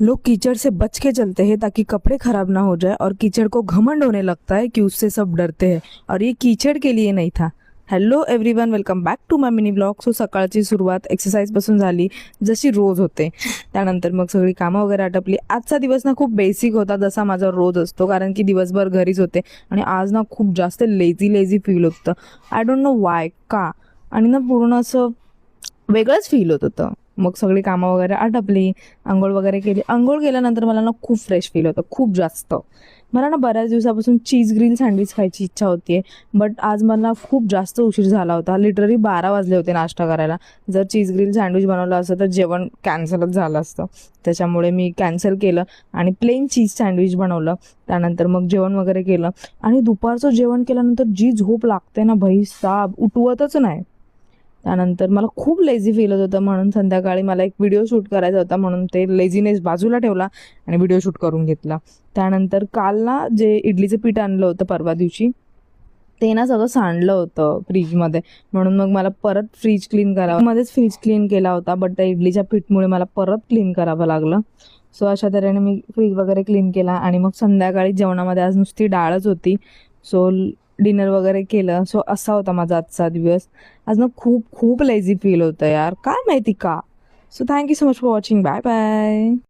लोग कीचड़ से बच के चलते हैं ताकि कपड़े खराब ना हो जाए और कीचड़ को घमंड होने लगता है कि उससे सब डरते हैं, और ये कीचड़ के लिए नहीं था। Hello everyone, welcome back to my mini blog. So सकाळची सुरुवात एक्सरसाइजपासून झाली, जशी रोज होते. त्यानंतर मग सगळी कामं वगैरे आटपली. आजचा दिवस ना खूप बेसिक होता, जसा माझा रोज असतो, कारण की दिवसभर घरीच होते आणि आज ना खूप जास्त लेझी फील होतं. आय डोंट नो वाय, का, आणि ना पूर्ण असं वेगळंच फील होत होतं. मग सगळी कामं वगैरे आटपली, अंघोळ वगैरे केली. अंघोळ केल्यानंतर मला ना खूप फ्रेश फील होतं, खूप जास्त. मला ना बऱ्याच दिवसापासून चीज ग्रिल सँडविच खायची इच्छा होती, बट आज मला खूप जास्त उशीर झाला होता. लिटरली 12 वाजले होते नाश्ता करायला. जर चीज ग्रिल सँडविच बनवलं असतं तर जेवण कॅन्सलच झालं असतं. त्याच्यामुळे मी कॅन्सल केलं आणि प्लेन चीज सँडविच बनवलं. त्यानंतर मग जेवण वगैरे केलं आणि दुपारचं जेवण केल्यानंतर जी झोप लागते ना भाई साब, उठवतच नाही. त्यानंतर मला खूप लेझी फील होत होतं, म्हणून संध्याकाळी मला एक व्हिडिओ शूट करायचा होता, म्हणून ते लेझीनेस बाजूला ठेवला आणि व्हिडिओ शूट करून घेतला. त्यानंतर काल ना जे इडलीचं पीठ आणलं होतं परवा दिवशी, ते ना सगळं सांडलं होतं फ्रीजमध्ये, म्हणून मग मला परत फ्रीज क्लीन करावं, मध्येच फ्रीज क्लीन केला होता, बट त्या इडलीच्या पीठमुळे मला परत क्लीन करावं लागलं. सो अशा तऱ्हेने मी फ्रीज वगैरे क्लीन केला आणि मग संध्याकाळी जेवणामध्ये आज नुसती डाळच होती. सो डिनर वगैरे केलं. सो असा होता माझा आजचा दिवस. आज ना खूप खूप लेझी फील होतं यार, काय माहिती का. So thank you so much for watching. Bye bye.